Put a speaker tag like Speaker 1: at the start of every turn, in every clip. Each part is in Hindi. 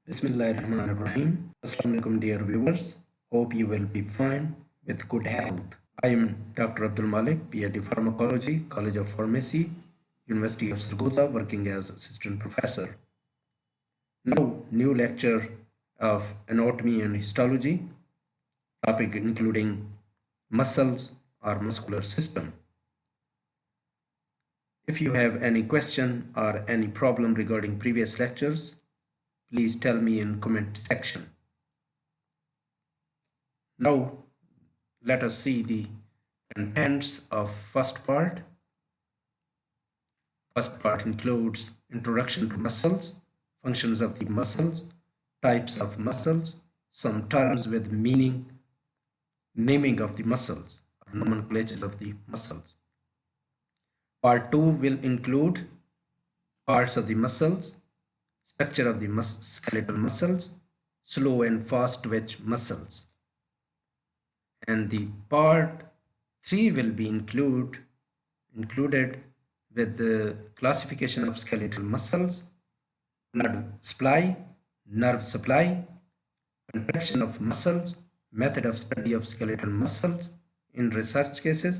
Speaker 1: Bismillahirrahmanirrahim. Assalamu alaikum, dear viewers. Hope you will be fine with good health. I am Dr. Abdul Malik, PhD Pharmacology, College of Pharmacy, University of Sargodha, working as assistant professor. Now, new lecture of anatomy and histology, topic including muscles or muscular system. If you have any question or any problem regarding previous lectures, please tell me in comment section. Now, let us see the contents of first part. First part includes introduction to muscles, functions of the muscles, types of muscles, some terms with meaning, naming of the muscles, nomenclature of the muscles. Part 2 will include parts of the muscles, structure of the skeletal muscles, slow and fast twitch muscles. And the part 3 will be included with the classification of skeletal muscles, blood supply, nerve supply, contraction of muscles, method of study of skeletal muscles in research cases,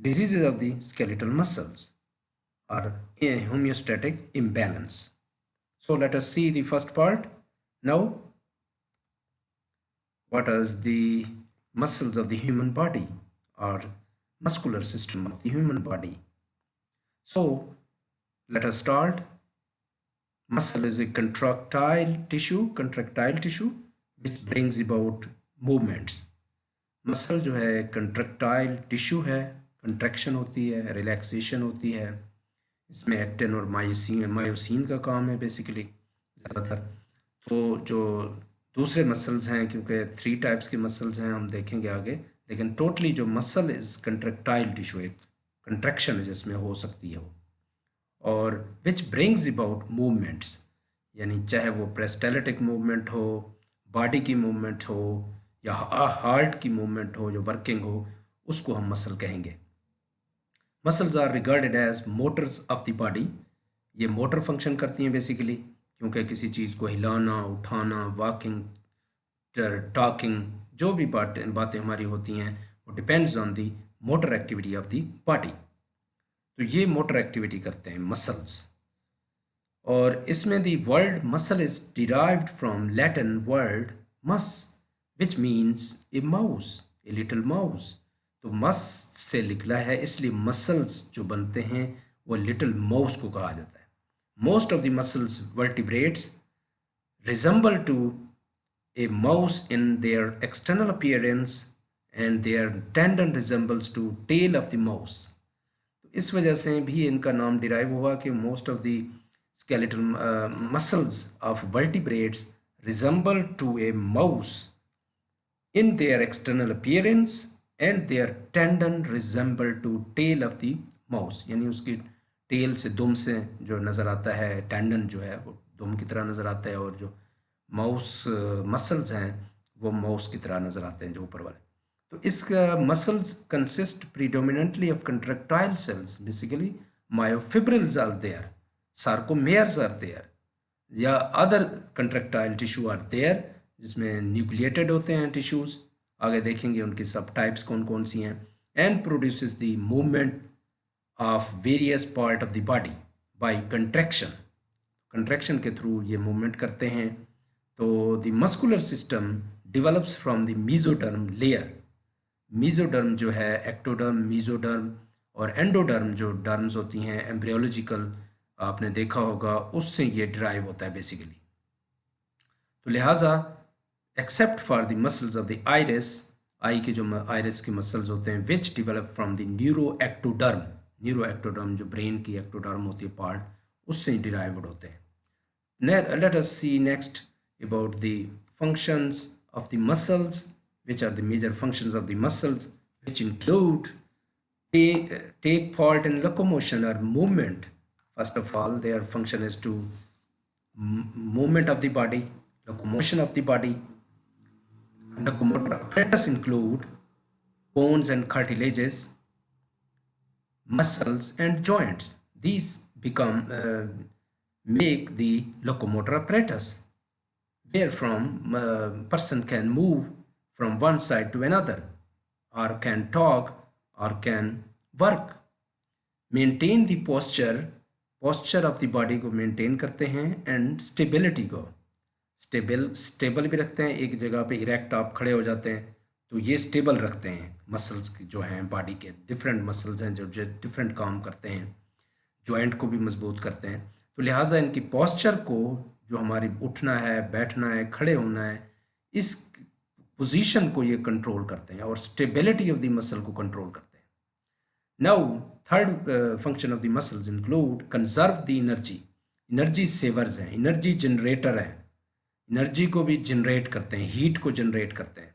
Speaker 1: diseases of the skeletal muscles, or a homeostatic imbalance. So let us see the first part. Now, what is the muscles of the human body or muscular system of the human body? So let us start. Muscle is a contractile tissue which brings about movements. Muscle जो है कंट्रक्टाइल टिश्यू है, कंट्रैक्शन होती है, रिलैक्सेशन होती है, इसमें एक्टिन और मायोसिन का काम है बेसिकली ज़्यादातर। तो जो दूसरे मसल्स हैं, क्योंकि 3 टाइप्स के मसल्स हैं, हम देखेंगे आगे, लेकिन टोटली जो मसल इज़ कंट्रक्टाइल टिश्यू, एक कंट्रैक्शन है जिसमें हो सकती है वो, और विच ब्रिंग्स अबाउट मूवमेंट्स, यानी चाहे वो प्रेस्टेलेटिक मूवमेंट हो, बॉडी की मूवमेंट हो या हार्ट की मूवमेंट हो, जो वर्किंग हो, उसको हम मसल कहेंगे। Muscles are regarded as motors of the body. ये मोटर फंक्शन करती हैं बेसिकली, क्योंकि किसी चीज़ को हिलाना, उठाना, वॉकिंग, टॉकिंग, जो भी बातें हमारी होती हैं वो depends on the motor activity of the body. तो ये मोटर एक्टिविटी करते हैं मसल्स। और इसमें the word muscle is derived from Latin word mus which means a mouse, a little mouse. तो मस से निकला है, इसलिए मसल्स जो बनते हैं वो लिटिल माउस को कहा जाता है। Most of the muscles vertebrates resemble to a mouse in their external appearance and their tendon resembles to tail of the mouse. इस वजह से भी इनका नाम डिराइव हुआ कि most of the skeletal muscles of vertebrates resemble to a mouse in their external appearance and their tendon resemble to tail of the mouse, यानी उसकी टेल से, दुम से जो नज़र आता है, टेंडन जो है वो दुम की तरह नज़र आता है, और जो माउस मसल्स हैं वो माउस की तरह नज़र आते हैं जो ऊपर वाले। तो इसका muscles consist predominantly of contractile cells, basically myofibrils are there, sarcomeres are there या other contractile tissue are there, जिसमें न्यूक्लिएटेड होते हैं टिश्यूज, आगे देखेंगे उनकी सब टाइप्स कौन कौन सी हैं, and produces the movement of various part of the body by contraction. Contraction के थ्रू ये मूवमेंट करते हैं। तो the muscular system develops from the mesoderm layer. Mesoderm जो है, एक्टोडर्म, मीजोडर्म और एंडोडर्म जो डर्म्स होती हैं एम्ब्रियोलॉजिकल, आपने देखा होगा, उससे ये ड्राइव होता है बेसिकली। तो लिहाजा except for the muscles of the iris, eye के जो आइरिस के मसल्स होते हैं, which develop from the neuro ectoderm जो ब्रेन की एक्टोडर्म होती है पार्ट, उससे डिराइव्ड होते हैं। Let us see next about the functions of the muscles, which are the major functions of the muscles, which include take part in locomotion or movement. First of all, their function is to movement of the body, locomotion of the body. Locomotor apparatus include bones and cartilages, muscles and joints. these become make the locomotor apparatus, where from person can move from one side to another, or can talk, or can work. Maintain the posture of the body को मेंटेन करते हैं, एंड स्टेबिलिटी को स्टेबल भी रखते हैं। एक जगह पे इरेक्ट आप खड़े हो जाते हैं तो ये स्टेबल रखते हैं मसल्स की, जो हैं बॉडी के डिफरेंट मसल्स हैं जो डिफरेंट काम करते हैं, जॉइंट को भी मजबूत करते हैं। तो लिहाजा इनकी पोस्चर को, जो हमारी उठना है, बैठना है, खड़े होना है, इस पोजीशन को ये कंट्रोल करते हैं और स्टेबिलिटी ऑफ द मसल को कंट्रोल करते हैं। Now third function of the muscles include conserve the energy savers हैं, एनर्जी जनरेटर है, एनर्जी को भी जनरेट करते हैं, हीट को जनरेट करते हैं।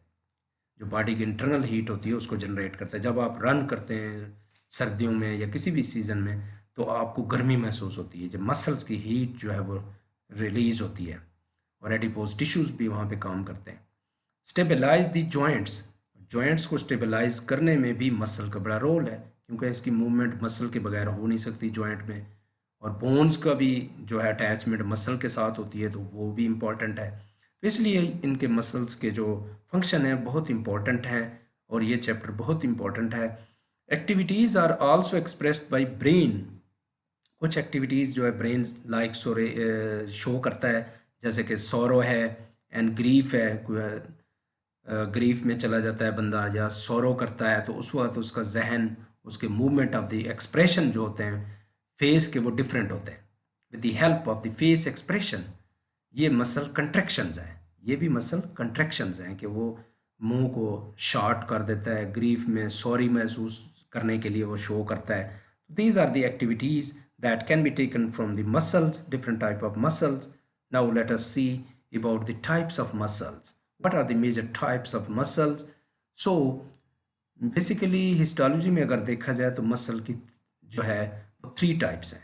Speaker 1: जो बॉडी की इंटरनल हीट होती है उसको जनरेट करते हैं। जब आप रन करते हैं सर्दियों में या किसी भी सीज़न में तो आपको गर्मी महसूस होती है, जब मसल्स की हीट जो है वो रिलीज होती है, और एडिपोज टिश्यूज़ भी वहाँ पे काम करते हैं। स्टेबलाइज द जॉइंट्स को स्टेबलाइज करने में भी मसल का बड़ा रोल है, क्योंकि इसकी मूवमेंट मसल के बगैर हो नहीं सकती जॉइंट में, और बोन्स का भी जो है अटैचमेंट मसल के साथ होती है, तो वो भी इम्पॉर्टेंट है। तो इसलिए इनके मसल्स के जो फंक्शन है बहुत इम्पॉर्टेंट हैं, और ये चैप्टर बहुत इम्पॉर्टेंट है। Activities are also expressed by brain. कुछ एक्टिविटीज़ जो है ब्रेन लाइक शो करता है, जैसे कि सोरो है एंड ग्रीफ है, ग्रीफ में चला जाता है बंदा या सोरो करता है, तो उस वक्त उसका जहन, उसके मूवमेंट ऑफ द एक्सप्रेशन जो होते हैं फेस के, वो डिफरेंट होते हैं। With the help of the face expression ये मसल कंट्रैक्शंस हैं, ये भी मसल कंट्रैक्शंस हैं कि वो मुंह को शॉर्ट कर देता है, ग्रीफ में सॉरी महसूस करने के लिए वो शो करता है। These are the activities that can be taken from the muscles, different type of muscles. Now let us see about the types of muscles. What are the major types of muscles? So basically histology में अगर देखा जाए तो मसल की जो है वो 3 टाइप्स हैं।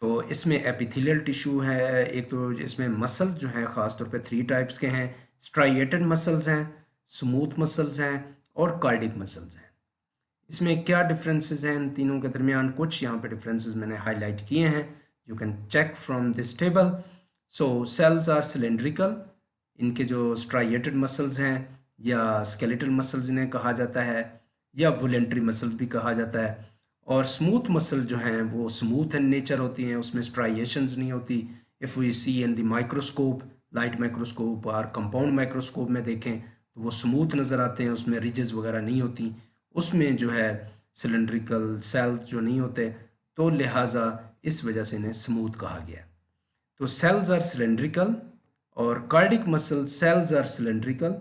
Speaker 1: तो इसमें एपिथेलियल टिश्यू है एक, तो इसमें मसल जो है ख़ास तौर पे 3 टाइप्स के हैं। स्ट्राइएटेड मसल्स हैं, स्मूथ मसल्स हैं, और कार्डिक मसल्स हैं। इसमें क्या डिफरेंसेस हैं इन तीनों के दरमियान, कुछ यहाँ पे डिफरेंसेस मैंने हाईलाइट किए हैं, you can check from this table. So cells are cylindrical, इनके जो स्ट्राइएटेड मसल्स हैं या स्केलेटल मसल्स इन्हें कहा जाता है, या वोलेंट्री मसल्स भी कहा जाता है। और स्मूथ मसल जो हैं वो स्मूथ इन नेचर होती हैं, उसमें स्ट्राइएशंस नहीं होती। If we see in the microscope, light microscope और कंपाउंड माइक्रोस्कोप में देखें तो वो स्मूथ नज़र आते हैं, उसमें रिजेस वगैरह नहीं होती, उसमें जो है सिलेंड्रिकल सेल्स जो नहीं होते, तो लिहाजा इस वजह से इन्हें स्मूथ कहा गया। तो सेल्स आर सिलेंड्रिकल और cardiac muscle cells are cylindrical,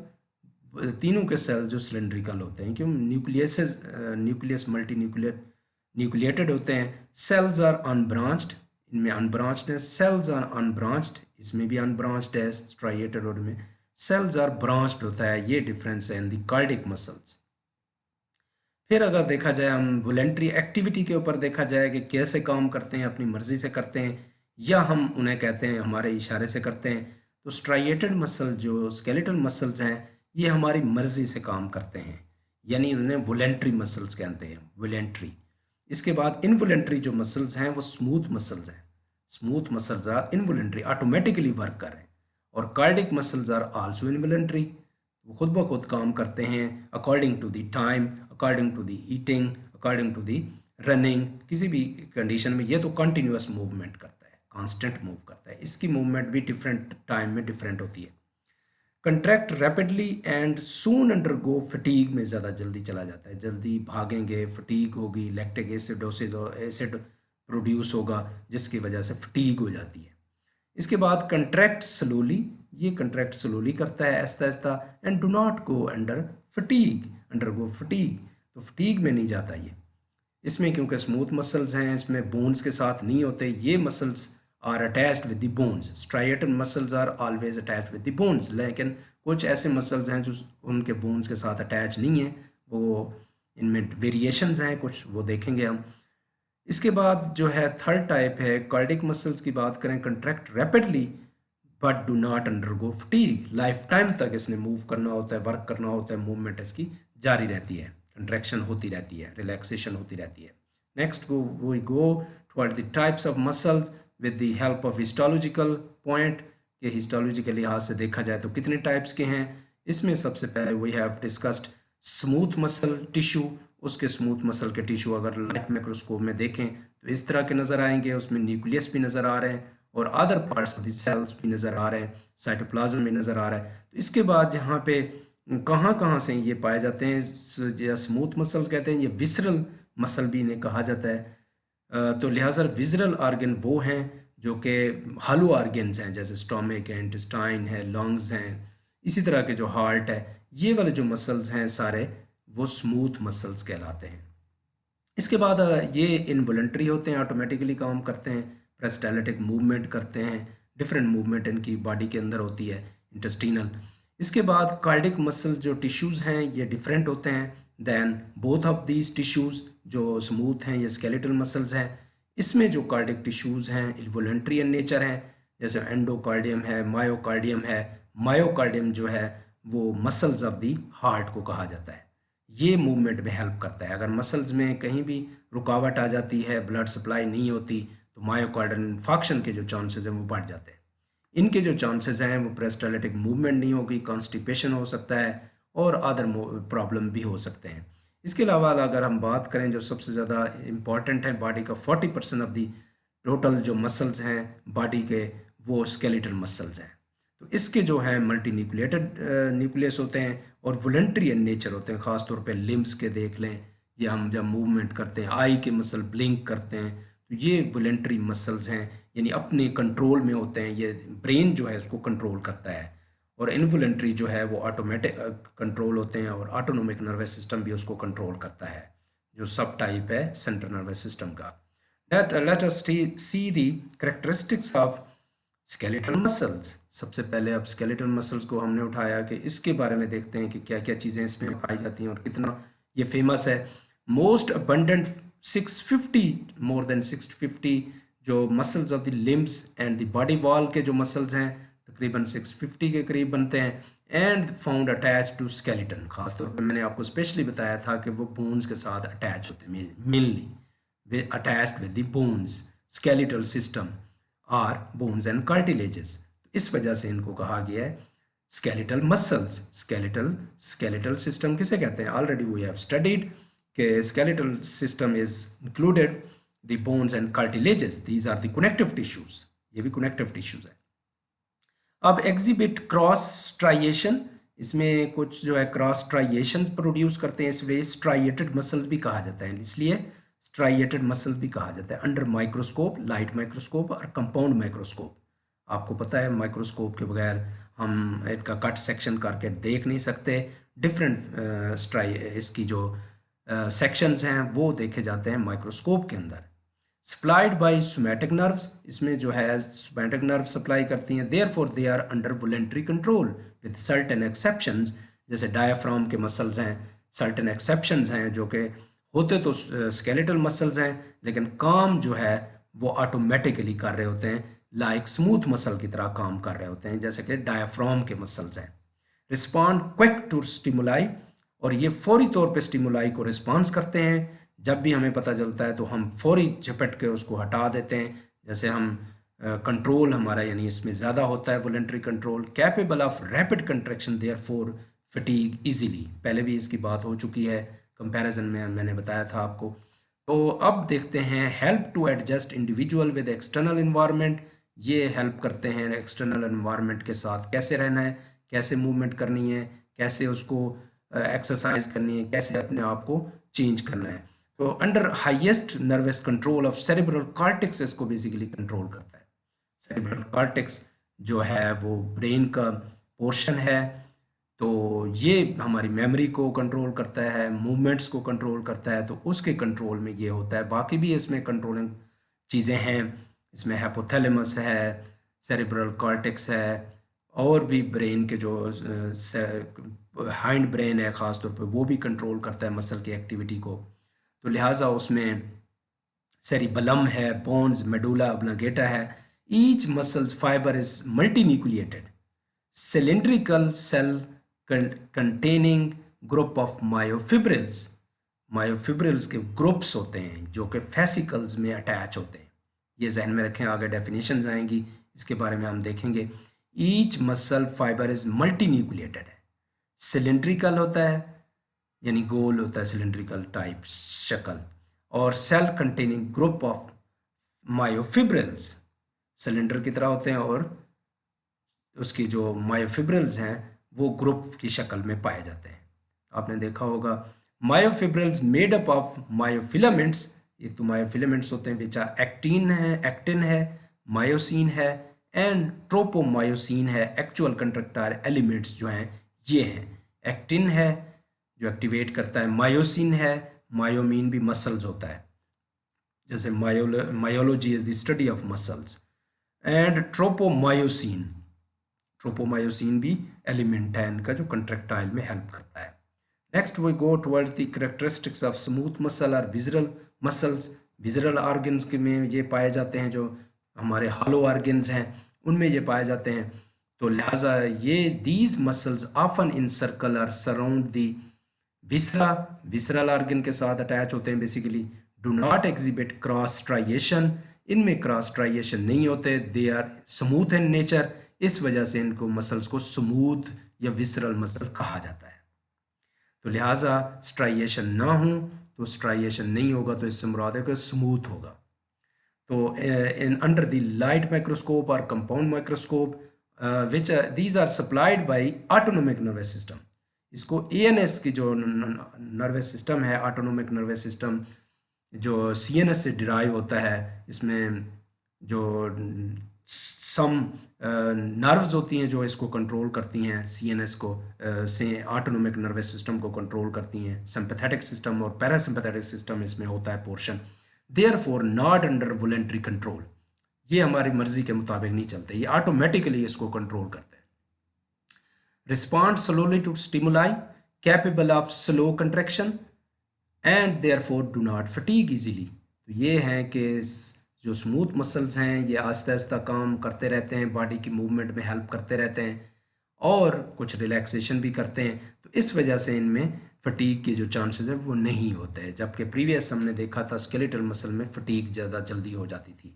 Speaker 1: तीनों के सेल जो सिलेंड्रिकल होते हैं, क्यों न्यूक्लियस मल्टी न्यूक्लिएटेड होते हैं। सेल्स आर अनब्रांच्ड, इनमें अनब्रांच्ड है। सेल्स आर अनब्रांच्ड, इसमें भी अनब्रांच्ड है स्ट्राइएटेड, और में सेल्स आर ब्रांच्ड होता है। ये डिफरेंस है इन द कार्डिक मसल्स। फिर अगर देखा जाए हम वॉलेंट्री एक्टिविटी के ऊपर देखा जाए कि कैसे काम करते हैं, अपनी मर्जी से करते हैं या हम उन्हें कहते हैं हमारे इशारे से करते हैं, तो स्ट्राइएटेड मसल जो स्केलेटल मसल्स हैं ये हमारी मर्जी से काम करते हैं, यानी उन्हें वॉलेंट्री मसल्स कहते हैं, वॉलेंट्री। इसके बाद इनवॉलेंट्री जो मसल्स हैं वो स्मूथ मसल्स हैं। Smooth muscles are involuntary, automatically work कर रहे हैं। और cardiac muscles are also involuntary, वो खुद ब खुद काम करते हैं according to the time, according to the eating, according to the running, किसी भी कंडीशन में ये तो कंटिन्यूस मूवमेंट करता है, कांस्टेंट मूव करता है। इसकी मूवमेंट भी डिफरेंट टाइम में डिफरेंट होती है। Contract rapidly and soon undergo fatigue, में ज़्यादा जल्दी चला जाता है, जल्दी भागेंगे, फटीग होगी, लैक्टिक एसिड प्रोड्यूस होगा जिसकी वजह से फटीग हो जाती है। इसके बाद कंट्रैक्ट स्लोली, ये कंट्रैक्ट स्लोली करता है Aahista Aahista, and do not go undergo fatigue, तो फटीग में नहीं जाता ये। इसमें क्योंकि स्मूथ मसल्स हैं, इसमें बोन्स के साथ नहीं होते, ये muscles are attached with the bones. Striated muscles are always attached with the bones, लेकिन कुछ ऐसे मसल्स हैं जो उनके बोन्स के साथ अटैच नहीं है, वो इनमें वेरिएशंस हैं कुछ, वो देखेंगे हम। इसके बाद जो है थर्ड टाइप है कार्डिक मसल्स की बात करें, contract rapidly but do not undergo fatigue, life time तक इसने मूव करना होता है, वर्क करना होता है, मूवमेंट इसकी जारी रहती है, कंट्रैक्शन होती रहती है, रिलैक्सेशन होती रहती है, Next, we go toward the types of muscles with the help of histological point कि histology के लिहाज से देखा जाए तो कितने टाइप्स के हैं। इसमें सबसे पहले we have discussed smooth muscle tissue. उसके स्मूथ मसल के टिश्यू अगर लाइट माइक्रोस्कोप में देखें तो इस तरह के नज़र आएंगे, उसमें न्यूक्लियस भी नज़र आ रहे हैं और other parts of the cells भी नज़र आ रहे हैं, साइटोप्लाज्म भी नज़र आ रहा है। तो इसके बाद यहाँ पे कहाँ कहाँ से ये पाए जाते हैं, या स्मूथ मसल कहते हैं, ये विसरल मसल भी इन्हें कहा जाता है। तो लिहाजा विजरल आर्गन वो हैं जो कि हालो आर्गन्स हैं, जैसे स्टोमिक है, इंटेस्टाइन है, लंग्स हैं, इसी तरह के जो हार्ट है, ये वाले जो मसल्स हैं सारे वो स्मूथ मसल्स कहलाते हैं। इसके बाद ये इनवॉलंटरी होते हैं, ऑटोमेटिकली काम करते हैं, पेरिस्टाल्टिक मूवमेंट करते हैं, डिफरेंट मूवमेंट इनकी बॉडी के अंदर होती है, इंटेस्टिनल। इसके बाद कार्डिक मसल जो टिश्यूज़ हैं ये डिफरेंट होते हैं than both of these tissues, जो स्मूथ हैं ये स्केलेटल मसल्स हैं। इसमें जो कार्डिक टिश्यूज़ हैं इन्वॉलंटरी इन नेचर हैं, जैसे एंडोकार्डियम है, मायोकार्डियम है। मायोकार्डियम जो है वो मसल्स ऑफ दी हार्ट को कहा जाता है, ये मूवमेंट में हेल्प करता है। अगर मसल्स में कहीं भी रुकावट आ जाती है, ब्लड सप्लाई नहीं होती, तो मायोकार्डियल इन्फाक्शन के जो चांसेस हैं वो बढ़ जाते हैं। इनके जो चांसेस हैं वो पेरिस्टाल्टिक मूवमेंट नहीं होगी, कॉन्स्टिपेशन हो सकता है और अदर प्रॉब्लम भी हो सकते हैं। इसके अलावा अगर हम बात करें जो सबसे ज़्यादा इम्पॉर्टेंट है, बॉडी का 40% ऑफ दी टोटल जो मसल्स हैं बॉडी के वो स्केलेटल मसल्स हैं। तो इसके जो है मल्टी न्यूक्लिएटेड न्यूक्लियस होते हैं और वॉलंटरी इन नेचर होते हैं। ख़ासतौर पे लिम्स के देख लें, ये हम जब मूवमेंट करते हैं, आई के मसल ब्लिंक करते हैं, तो ये वॉलंटरी मसल्स हैं, यानी अपने कंट्रोल में होते हैं। ये ब्रेन जो है उसको कंट्रोल करता है, और इनवॉलंटरी जो है वो ऑटोमेटिक कंट्रोल होते हैं, और ऑटोनोमिक नर्वस सिस्टम भी उसको कंट्रोल करता है, जो सब टाइप है सेंट्रल नर्वस सिस्टम का। let us see the characteristics of skeletal muscles. सबसे पहले अब स्केलेटल मसल्स को हमने उठाया कि इसके बारे में देखते हैं कि क्या क्या चीज़ें इसमें पाई जाती हैं और कितना ये फेमस है। मोस्ट अबंडेंट 650, मोर देन 650 जो muscles of the limbs and the body wall के जो मसल्स हैं तकरीबन 650 के करीब बनते हैं, and found attach to skeleton. खासतौर पर मैंने आपको स्पेशली बताया था कि वो बोन्स के साथ अटैच होते हैं, mainly attached with the bones. Skeletal system are bones and cartilages, इस वजह से इनको कहा गया है स्केलेटल मसल्स। स्केलेटल सिस्टम किसे कहते हैं? ऑलरेडी वी हैव स्टडीड कि skeletal system is included the bones and cartilages, these are the connective tissues, ये भी कनेक्टिव टिश्यूज है। अब एग्जिबिट क्रॉस स्ट्राइएशन, इसमें कुछ जो है क्रॉस स्ट्राइएशन प्रोड्यूस करते हैं, इसलिए स्ट्राइएटेड मसल्स भी कहा जाता है, इसलिए स्ट्राइएटेड मसल भी कहा जाता है। अंडर माइक्रोस्कोप, लाइट माइक्रोस्कोप और कंपाउंड माइक्रोस्कोप, आपको पता है माइक्रोस्कोप के बगैर हम इनका कट सेक्शन करके देख नहीं सकते। डिफरेंट इसकी जो सेक्शंस हैं वो देखे जाते हैं माइक्रोस्कोप के अंदर। सप्लाइड बाय सोमैटिक नर्व्स, इसमें जो है सोमैटिक नर्व सप्लाई करती हैं, therefore they are under voluntary control with certain exceptions. जैसे डायाफ्राम के मसल्स हैं, सर्टेन एक्सेप्शंस हैं जो कि होते तो स्केलेटल मसल्स हैं, लेकिन काम जो है वो ऑटोमेटिकली कर रहे होते हैं, लाइक स्मूथ मसल की तरह काम कर रहे होते हैं, जैसे कि डायाफ्राम के मसल्स हैं। रिस्पॉन्ड क्विक टू स्टिमुलाई, और ये फौरी तौर पे स्टिमुलाई को रिस्पॉन्स करते हैं। जब भी हमें पता चलता है तो हम फौरी झपट के उसको हटा देते हैं। जैसे हम कंट्रोल हमारा यानी इसमें ज़्यादा होता है voluntary control. Capable of rapid contraction therefore fatigue easily, पहले भी इसकी बात हो चुकी है, कंपैरिजन में मैंने बताया था आपको। तो अब देखते हैं help to adjust individual with external environment, ये हेल्प करते हैं एक्सटर्नल इन्वायरमेंट के साथ कैसे रहना है, कैसे मूवमेंट करनी है, कैसे उसको एक्सरसाइज करनी है, कैसे अपने आप को चेंज करना है। तो under highest nervous control of cerebral cortex इसको बेसिकली कंट्रोल करता है। सेरेब्रल कॉर्टेक्स जो है वो ब्रेन का पोर्शन है, तो ये हमारी मेमोरी को कंट्रोल करता है, मूवमेंट्स को कंट्रोल करता है, तो उसके कंट्रोल में ये होता है। बाकी भी इसमें कंट्रोलिंग चीज़ें हैं, इसमें हाइपोथैलेमस है, सेरेब्रल कॉर्टेक्स है, और भी ब्रेन के जो हाइंड ब्रेन है ख़ास तौर पे वो भी कंट्रोल करता है मसल की एक्टिविटी को। तो लिहाजा उसमें सेरिबलम है, बोन्स, मेडुला ऑब्लिंगेटा है। Each muscles fibre is multi nucleated cylindrical cell containing group of myofibrils. Myofibrils के ग्रुप्स होते हैं जो कि फेसिकल्स में अटैच होते हैं। ये जहन में रखें, आगे डेफिनेशंस आएंगी, इसके बारे में हम देखेंगे। Each muscle fibre is multi nucleated है, सिलेंड्रिकल होता है, यानी गोल होता है, सिलेंड्रिकल टाइप शक्ल, और cell containing group of myofibrils cylinder की तरह होते हैं, और उसकी जो मायोफिब्रिल्स हैं वो ग्रुप की शक्ल में पाए जाते हैं। आपने देखा होगा myofibrils made up of myofilaments, एक तो मायोफिलामेंट्स होते हैं विच आर एक्टिन है, मायोसिन है एंड ट्रोपोमायोसिन है। एक्चुअल कंट्रक्टाइल एलिमेंट्स जो हैं ये हैं, एक्टिन है जो एक्टिवेट करता है, मायोसिन है, मायोमीन भी मसल्स होता है, जैसे myology is the study of muscles, and tropomyosin भी एलिमेंट है इनका जो कंट्रैक्टाइल में हेल्प करता है। Next we go towards the characteristics of smooth muscle और विजरल मसल्स। विजरल ऑर्गन्स के में ये पाए जाते हैं, जो हमारे हॉलो ऑर्गन्स हैं उनमें ये पाए जाते हैं। तो लिहाजा ये these muscles often in circle और surround the viscera, visceral organ के साथ अटैच होते हैं basically. Do not exhibit cross striation, इनमें क्रॉस स्ट्राइएशन नहीं होते, they are smooth in nature, इस वजह से इनको मसल्स को स्मूथ या विसरल मसल कहा जाता है। तो लिहाजा स्ट्राइएशन ना हो तो स्ट्राइएशन नहीं होगा, तो इससे मुराद है कि स्मूथ होगा। तो in under the light microscope और compound microscope which these are supplied by autonomic nervous system. इसको एएनएस की जो नर्वस सिस्टम है, ऑटोनोमिक नर्वस सिस्टम, जो सीएनएस से डिराइव होता है, इसमें जो सम नर्व्स होती हैं जो इसको कंट्रोल करती हैं, सीएनएस को से ऑटोनोमिक नर्वस सिस्टम को कंट्रोल करती हैं। सिंपैथेटिक सिस्टम और पैरासिम्पैथेटिक सिस्टम इसमें होता है portion, therefore not under voluntary control, ये हमारी मर्जी के मुताबिक नहीं चलते, ये ऑटोमेटिकली इसको कंट्रोल करते हैं। Respond slowly to stimuli, capable of slow contraction and therefore do not fatigue easily. तो ये है कि जो स्मूथ मसल्स हैं ये आहिस्ता आहिस्ता काम करते रहते हैं, बॉडी की मूवमेंट में हेल्प करते रहते हैं और कुछ रिलैक्सेशन भी करते हैं, तो इस वजह से इनमें फटीग के जो चांसेस है वो नहीं होते हैं। जबकि प्रीवियस हमने देखा था स्केलेटल मसल में फटीग ज़्यादा जल्दी हो जाती थी।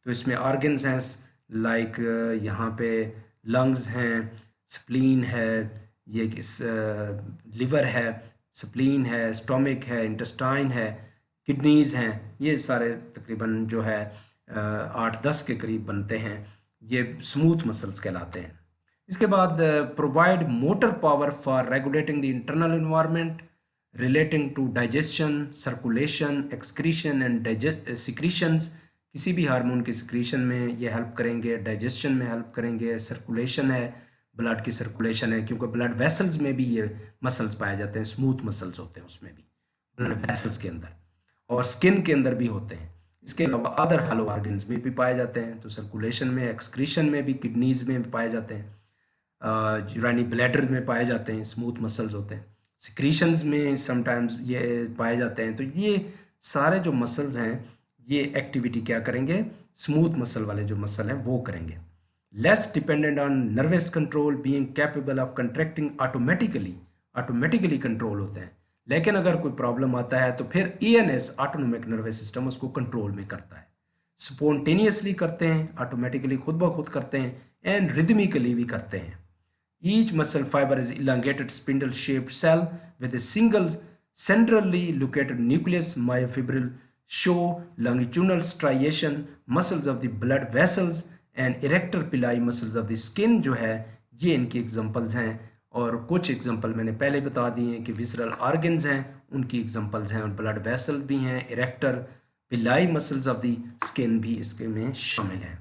Speaker 1: तो इसमें ऑर्गन्स हैं लाइक यहाँ पे लंग्स हैं, स्प्लीन है, ये लिवर है, स्प्लीन है, स्टोमिक है, इंटेस्टाइन है, किडनीज़ हैं, ये सारे तकरीबन जो है 8-10 के करीब बनते हैं, ये स्मूथ मसल्स कहलाते हैं। इसके बाद provide motor power for regulating the internal environment relating to digestion, circulation, excretion and secretions. किसी भी हार्मोन की सिक्रीशन में ये हेल्प करेंगे, डाइजेशन में हेल्प करेंगे, सर्कुलेशन है, ब्लड की सर्कुलेशन है, क्योंकि ब्लड वेसल्स में भी ये मसल्स पाए जाते हैं, स्मूथ मसल्स होते हैं उसमें भी, ब्लड वेसल्स के अंदर, और स्किन के अंदर भी होते हैं। इसके अलावा अदर हॉलो ऑर्गन्स में भी पाए जाते हैं, तो सर्कुलेशन में, एक्सक्रीशन में भी, किडनीज में भी पाए जाते हैं, यूरानी ब्लैडर में पाए जाते हैं, स्मूथ मसल्स होते हैं, सिक्रीशंस में समटाइम्स ये पाए जाते हैं। तो ये सारे जो मसल्स हैं ये एक्टिविटी क्या करेंगे, स्मूथ मसल वाले जो मसल हैं वो करेंगे। Less dependent on nervous control, being capable of contracting automatically control होते हैं। लेकिन अगर कोई प्रॉब्लम आता है तो फिर ईएनएस ऑटोनोमिक नर्वस सिस्टम उसको कंट्रोल में करता है, स्पॉन्टेनियसली करते हैं, ऑटोमेटिकली खुद ब खुद करते हैं, एंड रिदमिकली भी करते हैं। Each muscle fibre is elongated spindle shaped cell with a single centrally located nucleus. Myofibril show longitudinal striation, muscles of the blood vessels and erector pili muscles of the skin जो है ये इनकी एग्जांपल्स हैं। और कुछ एग्जांपल मैंने पहले बता दिए हैं कि विसरल ऑर्गन्स हैं उनकी एग्जांपल्स हैं, और ब्लड वेसल भी हैं, इरेक्टर पिलाई मसल्स ऑफ द स्किन भी इसके में शामिल हैं।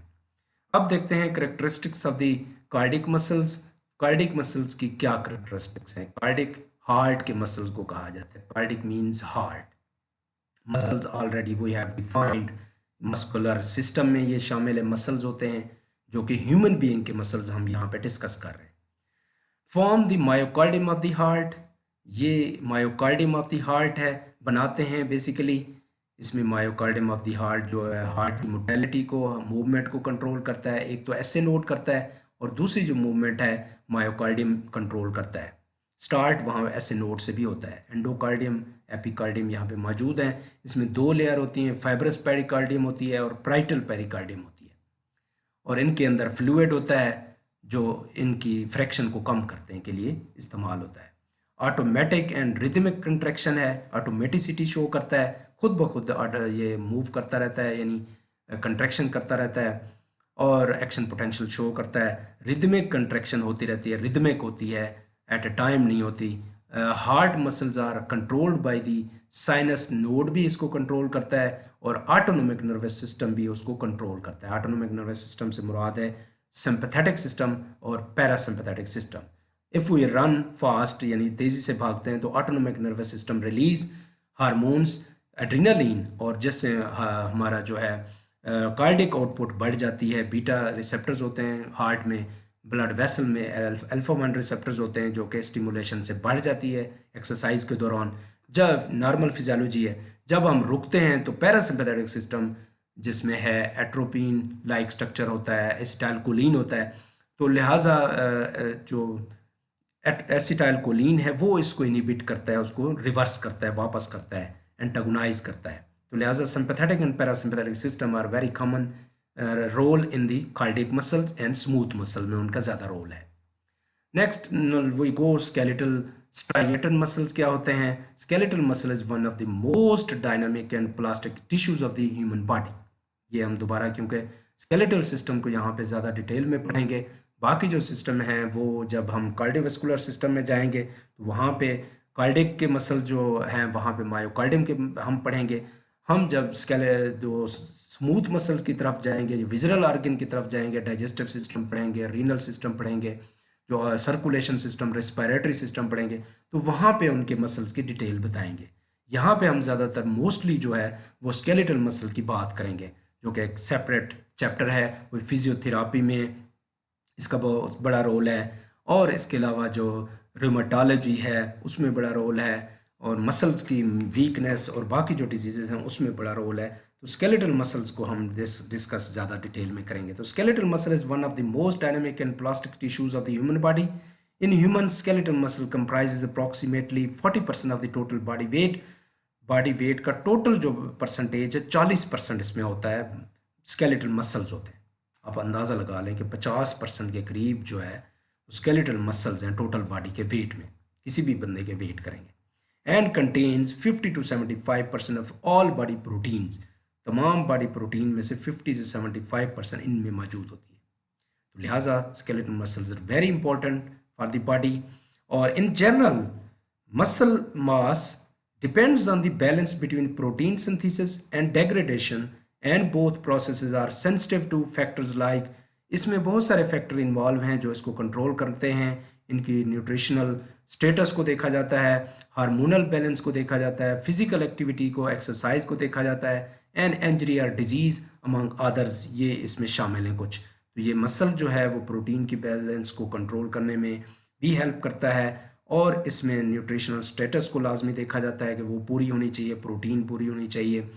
Speaker 1: अब देखते हैं characteristics of the cardiac muscles. Cardiac muscles की क्या करेक्टरिस्टिक्स हैं। कार्डिक हार्ट के मसल्स को कहा जाता है, cardiac means heart. Muscles already we have defined, muscular system में ये शामिल है, मसल्स होते हैं जो कि ह्यूमन बीइंग के मसल्स हम यहाँ पे डिस्कस कर रहे हैं। Form the myocardium of the heart, ये मायोकार्डियम ऑफ द हार्ट है, बनाते हैं बेसिकली। इसमें मायोकार्डियम ऑफ द हार्ट जो है हार्ट की मोटेलिटी को, मूवमेंट को कंट्रोल करता है, एक तो ऐसे नोट करता है और दूसरी जो मूवमेंट है मायोकार्डियम कंट्रोल करता है। स्टार्ट वहाँ ऐसे नोड से भी होता है। एंडोकार्डियम, एपिकार्डियम यहाँ पे मौजूद हैं। इसमें दो लेयर होती हैं, फाइब्रस पेरिकार्डियम होती है और प्राइटल पेरिकार्डियम होती है, और इनके अंदर फ्लूइड होता है जो इनकी फ्रैक्शन को कम करने के लिए इस्तेमाल होता है। ऑटोमेटिक एंड रिदमिक कंट्रैक्शन है, ऑटोमेटिसिटी शो करता है, खुद ब खुद ये मूव करता रहता है, यानी कंट्रैक्शन करता रहता है, और एक्शन पोटेंशियल शो करता है। रिदमिक कंट्रैक्शन होती रहती है, रिदमिक होती है, एट ए टाइम नहीं होती। Heart muscles are controlled by the sinus node भी इसको कंट्रोल करता है, और ऑटोनोमिक नर्वस सिस्टम भी उसको कंट्रोल करता है। ऑटोनोमिक नर्वस सिस्टम से मुराद है सिंपैथेटिक सिस्टम और parasympathetic system. If we run fast यानी तेज़ी से भागते हैं तो autonomic nervous system release hormones adrenaline, और जिससे हमारा जो है कार्डिक आउटपुट बढ़ जाती है। बीटा रिसेप्टर्स होते हैं हार्ट में, ब्लड वेसल में अल्फा 1 रिसेप्टर्स होते हैं जो कि स्टिमुलेशन से बढ़ जाती है एक्सरसाइज के दौरान। जब नॉर्मल फिजियोलॉजी है, जब हम रुकते हैं तो पैरासिम्पैथेटिक सिस्टम जिसमें है एट्रोपिन लाइक स्ट्रक्चर होता है, एसिटाइलकोलिन होता है, तो लिहाजा जो एसिटाइलकोलिन है वो इसको इनिबिट करता है, उसको रिवर्स करता है, वापस करता है, एंटागोनाइज करता है। तो लिहाजा sympathetic and parasympathetic system are very common role in the cardiac muscles and smooth muscle में उनका ज़्यादा रोल है। Next we go skeletal striatal muscles क्या होते हैं? Skeletal muscle is one of the most dynamic and plastic tissues of the human body. ये हम दोबारा क्योंकि स्केलेटल सिस्टम को यहाँ पे ज़्यादा डिटेल में पढ़ेंगे, बाकी जो सिस्टम हैं वो जब हम कार्डियोवैस्कुलर सिस्टम में जाएंगे तो वहाँ पे कार्डियक के मसल जो हैं वहाँ पे मायोकार्डियम के हम पढ़ेंगे। हम जब जो स्मूथ मसल्स की तरफ जाएंगे, विजरल ऑर्गन की तरफ जाएंगे, डाइजेस्टिव सिस्टम पढ़ेंगे, रीनल सिस्टम पढ़ेंगे, जो सर्कुलेशन सिस्टम, रेस्पिरेटरी सिस्टम पढ़ेंगे, तो वहाँ पे उनके मसल्स की डिटेल बताएंगे। यहाँ पे हम ज़्यादातर मोस्टली जो है वो स्केलेटल मसल की बात करेंगे, जो कि एक सेपरेट चैप्टर है। वो फिजियोथेरापी में इसका बहुत बड़ा रोल है, और इसके अलावा जो रूमेटोलॉजी है उसमें बड़ा रोल है, और मसल्स की वीकनेस और बाकी जो डिजीज़ हैं उसमें बड़ा रोल है। तो स्केलेटल मसल्स को हम डिस्कस ज़्यादा डिटेल में करेंगे। तो skeletal muscle is one of the most dynamic and plastic tissues of the human body. In human skeletal muscle comprises approximately 40% of the total body weight. Body weight का टोटल जो परसेंटेज है 40% इसमें होता है स्केलेटल मसल्स होते हैं। आप अंदाज़ा लगा लें कि 50% के करीब जो है स्केलेटल मसल्स हैं टोटल बॉडी के वेट में, किसी भी बंदे के वेट करेंगे। And contains 50 to 75% of all body proteins. तमाम बॉडी प्रोटीन में से 50 से 75% इनमें मौजूद होती है। तो लिहाजा skeletal muscles are very important for the body. और in general muscle mass depends on the balance between protein synthesis and degradation, and both processes are sensitive to factors like, इसमें बहुत सारे फैक्टर इन्वॉल्व हैं जो इसको कंट्रोल करते हैं। इनकी न्यूट्रिशनल स्टेटस को देखा जाता है, हार्मोनल बैलेंस को देखा जाता है, फिजिकल एक्टिविटी को, एक्सरसाइज को देखा जाता है, एंड इंजरी और डिजीज़ अमंग अदर्स, ये इसमें शामिल हैं कुछ। तो ये मसल जो है वो प्रोटीन की बैलेंस को कंट्रोल करने में भी हेल्प करता है, और इसमें न्यूट्रिशनल स्टेटस को लाजमी देखा जाता है कि वो पूरी होनी चाहिए, प्रोटीन पूरी होनी चाहिए,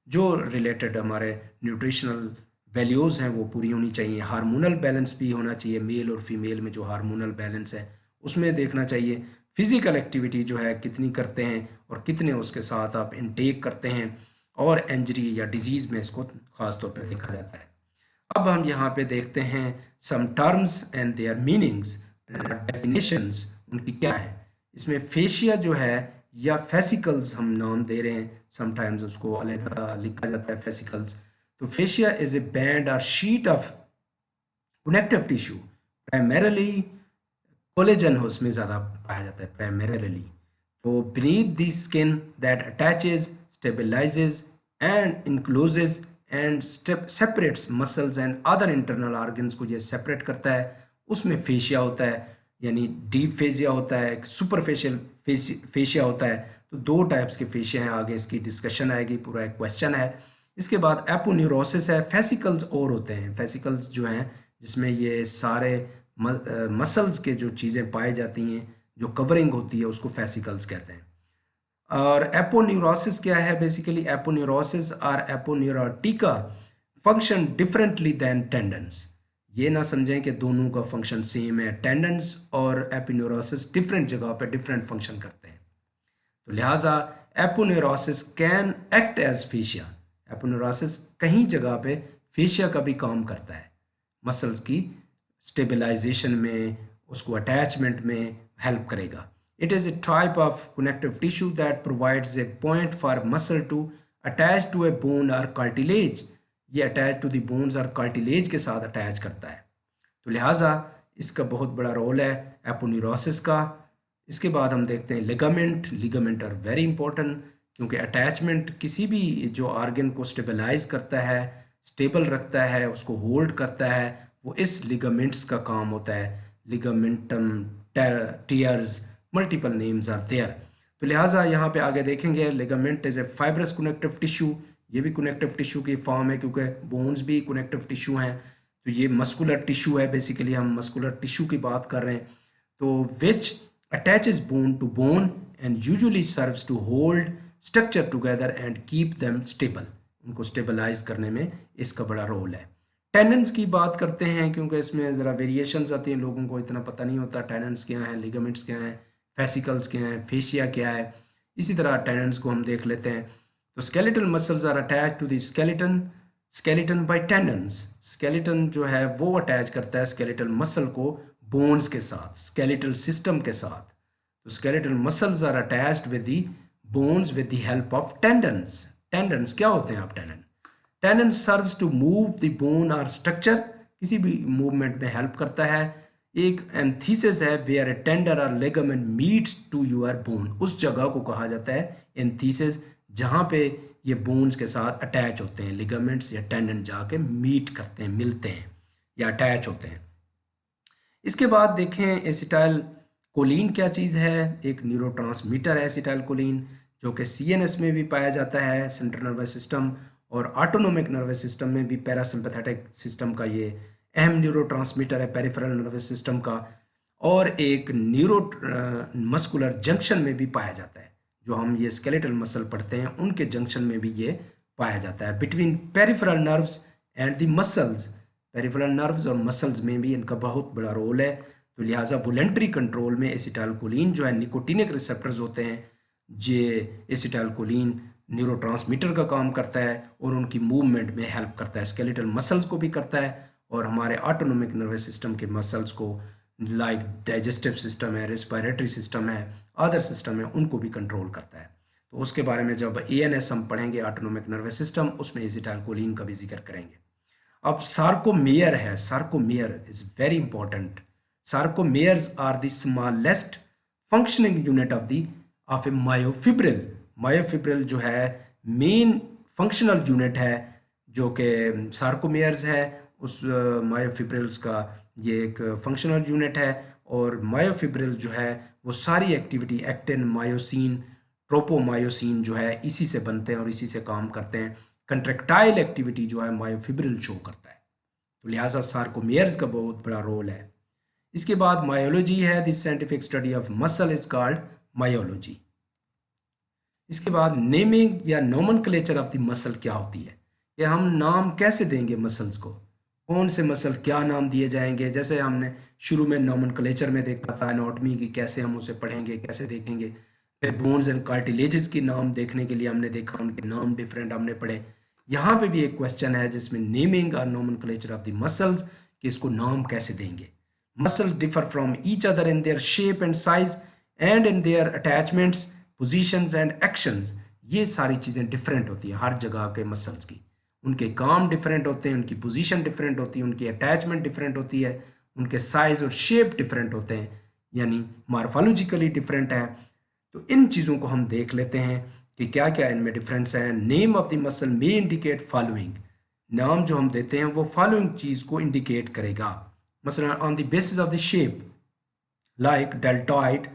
Speaker 1: जो रिलेटेड हमारे न्यूट्रिशनल वैल्यूज़ हैं वो पूरी होनी चाहिए। हार्मोनल बैलेंस भी होना चाहिए, मेल और फीमेल में जो हार्मोनल बैलेंस है उसमें देखना चाहिए। फिज़िकल एक्टिविटी जो है कितनी करते हैं और कितने उसके साथ आप इनटेक करते हैं, और इंजरी या डिजीज़ में इसको ख़ास तौर पर देखा जाता है। अब हम यहाँ पे देखते हैं some terms and their meanings, definitions उनकी क्या है। इसमें फेशिया जो है या फेसिकल्स हम नाम दे रहे हैं, समटाइम्स उसको अलग लिखा जाता है फेसिकल्स। तो फेशिया इज ए बैंड और sheet of connective tissue, primarily collagen उसमें ज़्यादा पाया जाता है प्राइमरीली। तो beneath the skin that attaches, stabilises and encloses and separates muscles and other internal organs को ये सेपरेट करता है, उसमें फेशिया होता है। यानी डीप फेशिया होता है, एक सुपरफेशियल फेशिया होता है। तो दो टाइप्स के फेशिया हैं, आगे इसकी डिस्कशन आएगी, पूरा एक क्वेश्चन है। इसके बाद एपोन्यूरोसिस है। फेसिकल्स और होते हैं, फेसिकल्स जो हैं जिसमें ये सारे मसल्स के जो चीज़ें पाई जाती हैं, जो कवरिंग होती है, उसको फेसिकल्स कहते हैं। और एपोन्यूरोसिस क्या है? बेसिकली एपोन्यूरोसिस और एपोन्यूरोटिका फंक्शन डिफरेंटली दैन टेंडन्स। ये ना समझें कि दोनों का फंक्शन सेम है। टेंडन्स और एपिन्यूरोसिस डिफरेंट जगह पे डिफरेंट फंक्शन करते हैं। तो लिहाजा एपोनेरोसिस कैन एक्ट एज फेशिया। एपोनेरोसिस कहीं जगह पे फेशिया का भी काम करता है, मसल्स की स्टेबलाइजेशन में, उसको अटैचमेंट में हेल्प करेगा। It is a type of connective tissue that provides a point for muscle to attach to a bone और कार्टिलेज। ये अटैच टू द बोन्स और कार्टिलेज के साथ अटैच करता है। तो लिहाजा इसका बहुत बड़ा रोल है एपोन्यूरोसिस का। इसके बाद हम देखते हैं ligament. Ligament are very important, क्योंकि अटैचमेंट किसी भी जो ऑर्गन को स्टेबलाइज करता है, स्टेबल रखता है, उसको होल्ड करता है, वो इस लिगामेंट्स का काम होता है। Ligamentum, tears, multiple names are there. तो लिहाजा यहाँ पे आगे देखेंगे ligament is a fibrous connective tissue. ये भी कनेक्टिव टिश्यू की फॉर्म है, क्योंकि बोन्स भी कनेक्टिव टिश्यू हैं। तो ये मस्कुलर टिश्यू है, बेसिकली हम मस्कुलर टिश्यू की बात कर रहे हैं। तो which attaches bone to bone and usually serves to hold structure together and keep them stable. उनको स्टेबलाइज करने में इसका बड़ा रोल है। टेंडन्स की बात करते हैं, क्योंकि इसमें ज़रा वेरिएशंस आती हैं, लोगों को इतना पता नहीं होता टेंडन्स क्या हैं, लिगामेंट्स क्या हैं, फेसिकल्स क्या हैं, फेशिया क्या है। इसी तरह टेंडन्स को हम देख लेते हैं। तो skeletal muscles are attach to the skeleton by tendons. Skeleton जो है वो अटैच करता है स्केलेटल मसल को बोन्स के साथ, स्केलेटल सिस्टम के साथ। तो skeletal muscles are attached with the bones with the help of tendons. Tendons क्या होते हैं आप? Tendon serves to move the bone और स्ट्रक्चर, किसी भी मूवमेंट में हेल्प करता है। एक एंथीसिस है वेयर ए टेंडर और ligament meets to your bone, उस जगह को कहा जाता है एंथीसिस, जहाँ पे ये बोन्स के साथ अटैच होते हैं, लिगामेंट्स या टेंडन जाके मीट करते हैं, मिलते हैं या अटैच होते हैं। इसके बाद देखें एसिटाइल कोलिन क्या चीज़ है। एक न्यूरोट्रांसमीटर है एसिटाइल कोलिन, जो कि सीएनएस में भी पाया जाता है, सेंट्रल नर्वस सिस्टम, और ऑटोनोमिक नर्वस सिस्टम में भी, पैरासिम्पैथेटिक सिस्टम का ये अहम न्यूरोट्रांसमीटर है, पेरिफेरल नर्वस सिस्टम का। और एक न्यूरो मस्कुलर जंक्शन में भी पाया जाता है, जो हम ये स्केलेटल मसल पढ़ते हैं उनके जंक्शन में भी ये पाया जाता है, between peripheral nerves and the muscles. Peripheral nerves और मसल्स में भी इनका बहुत बड़ा रोल है। तो लिहाजा वोलेंट्री कंट्रोल में एसिटाइलकोलिन जो है, निकोटिनिक रिसेप्टर्स होते हैं, ये एसिटाइलकोलिन न्यूरोट्रांसमीटर का काम करता है और उनकी मूवमेंट में हेल्प करता है। स्केलेटल मसल्स को भी करता है और हमारे ऑटोनोमिक नर्वस सिस्टम के मसल्स को, लाइक डाइजेस्टिव सिस्टम है, रेस्पिरेटरी सिस्टम है, अदर सिस्टम है, उनको भी कंट्रोल करता है। तो उसके बारे में जब एएनएस हम पढ़ेंगे, ऑटोनोमिक नर्वस सिस्टम, उसमें एसिटाइलकोलिन का भी जिक्र करेंगे। अब सार्कोमेयर है। Sarcomere is very important. Sarcomeres are the smallest functioning unit of a myofibril. Myofibril जो है मेन फंक्शनल यूनिट है, जो कि सार्कोमेयर्स है, उस मायोफिब्रिल्स का ये एक फंक्शनल यूनिट है। और मायोफिब्रिल जो है वो सारी एक्टिविटी, एक्टिन, मायोसिन, ट्रोपोमायोसिन जो है इसी से बनते हैं और इसी से काम करते हैं। कंट्रेक्टाइल एक्टिविटी जो है मायोफिब्रिल शो करता है। तो लिहाजा सार्कोमेयर्स का बहुत बड़ा रोल है। इसके बाद मायोलॉजी है। This scientific study of muscle is called myology. इसके बाद नेमिंग या नोमेनक्लेचर ऑफ द मसल क्या होती है, कि हम नाम कैसे देंगे मसल्स को, कौन से मसल क्या नाम दिए जाएंगे। जैसे हमने शुरू में नोमेनक्लेचर में देखा था एनाटॉमी की, कैसे हम उसे पढ़ेंगे, कैसे देखेंगे। फिर बोन्स एंड कार्टिलेजेस की नाम देखने के लिए हमने देखा, उनके नाम डिफरेंट हमने पढ़े। यहाँ पे भी एक क्वेश्चन है जिसमें नेमिंग और नोमेनक्लेचर ऑफ द मसल्स, कि इसको नाम कैसे देंगे। Muscle differ from each other in their shape and size and in their attachments, positions and actions. ये सारी चीज़ें डिफरेंट होती हैं हर जगह के मसल्स की। उनके काम डिफरेंट होते हैं, उनकी पोजीशन डिफरेंट होती है, उनकी अटैचमेंट डिफरेंट होती है, उनके साइज और शेप डिफरेंट होते हैं, यानी मार्फोलॉजिकली डिफरेंट है। तो इन चीज़ों को हम देख लेते हैं कि क्या क्या इनमें डिफरेंस है। Name of the muscle may indicate following. नाम जो हम देते हैं वो फॉलोइंग चीज़ को इंडिकेट करेगा। मसलन on the basis of the shape, like deltoid,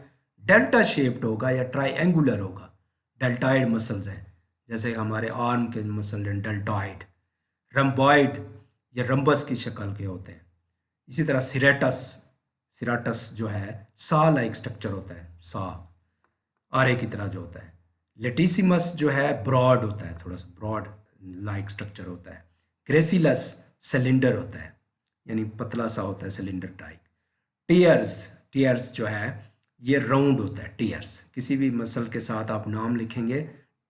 Speaker 1: delta shaped होगा या ट्राइएंगुलर होगा, डेल्टॉइड मसल्स हैं, जैसे हमारे आर्म के मसल हैं डेल्टॉइड। रम्बॉइड या रम्बस की शक्ल के होते हैं। इसी तरह सिरेटस, सिराटस जो है सा लाइक स्ट्रक्चर होता है, सा आरे की तरह जो होता है। लेटिसिमस जो है ब्रॉड होता है, थोड़ा सा ब्रॉड लाइक स्ट्रक्चर होता है। ग्रेसिलस सिलेंडर होता है, यानी पतला सा होता है, सिलेंडर टाइप। टीयर्स, टीयर्स जो है ये राउंड होता है। टीयर्स, किसी भी मसल के साथ आप नाम लिखेंगे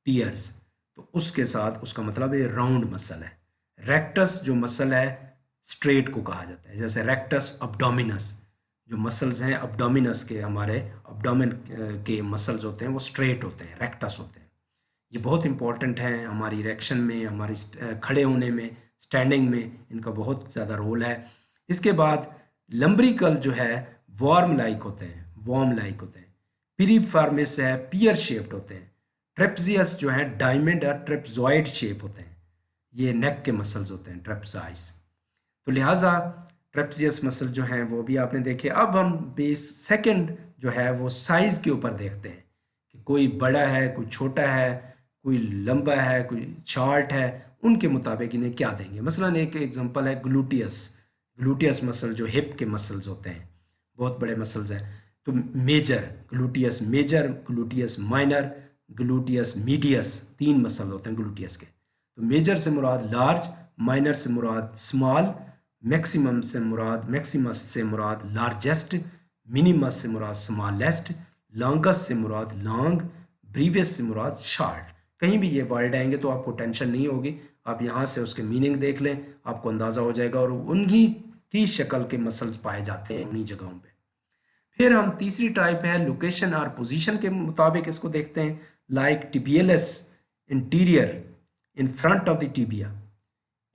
Speaker 1: टीयर्स, तो उसके साथ उसका मतलब ये राउंड मसल है। रेक्टस जो मसल है स्ट्रेट को कहा जाता है, जैसे रेक्टस अब्डोमिनस, जो मसल्स हैं अब्डोमिनस के, हमारे अब्डोमेन के मसल्स होते हैं वो स्ट्रेट होते हैं, रेक्टस होते हैं। ये बहुत इंपॉर्टेंट है हमारी इरेक्शन में, हमारी खड़े होने में, स्टैंडिंग में, इनका बहुत ज़्यादा रोल है। इसके बाद लम्ब्रिकल जो है वार्म लाइक होते हैं, वार्म लाइक होते हैं। पिरीफॉर्मिस है पियर शेप्ड होते हैं। ट्रेपजियस जो है डायमंड और ट्रेपजॉइड शेप होते हैं, ये नेक के मसल्स होते हैं, ट्रेपजाइस। तो लिहाजा ट्रेपजियस मसल जो हैं वो भी आपने देखे। अब हम बेस सेकंड जो है वो साइज के ऊपर देखते हैं कि कोई बड़ा है, कोई छोटा है, कोई लंबा है, कोई शॉर्ट है, उनके मुताबिक इन्हें क्या देंगे। मसलन एक एग्जांपल है ग्लूटियस, ग्लूटियस मसल जो हिप के मसल्स होते हैं, बहुत बड़े मसल्स हैं। तो major gluteus major, gluteus minor, gluteus medius, 3 muscle होते हैं ग्लूटियस के। तो मेजर से मुराद लार्ज, माइनर से मुराद स्मॉल, मैक्सिमम से मुराद मैक्सिमस से मुराद लार्जेस्ट, मिनिमस से मुराद स्मॉलेस्ट, लॉन्गेस्ट से मुराद लॉन्ग, ब्रीवियस से मुराद शॉर्ट। कहीं भी ये वर्ड आएंगे तो आपको टेंशन नहीं होगी, आप यहाँ से उसके मीनिंग देख लें, आपको अंदाज़ा हो जाएगा, और उन्हीं की शक्ल के मसल्स पाए जाते हैं उन्हीं जगहों पे। फिर हम तीसरी टाइप है लोकेशन और पोजीशन के मुताबिक इसको देखते हैं। Like tibialis interior in front of the tibia,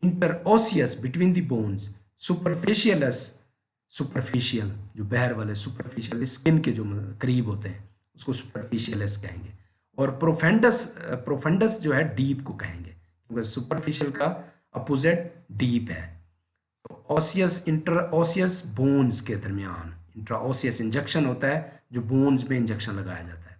Speaker 1: interosseous between the bones, superficialis, superficial जो बहर वाले, सुपरफिशियल स्किन के जो करीब होते हैं उसको सुपरफिशियलस कहेंगे। और प्रोफेंडस, प्रोफेंडस जो है डीप को कहेंगे, क्योंकि सुपरफिशियल का अपोजिट डीप है। तो ओसियस, इंटरओसियस बोन्स के दरमियान, इंट्राओसियस इंजेक्शन होता है जो बोन्स में इंजेक्शन लगाया जाता है।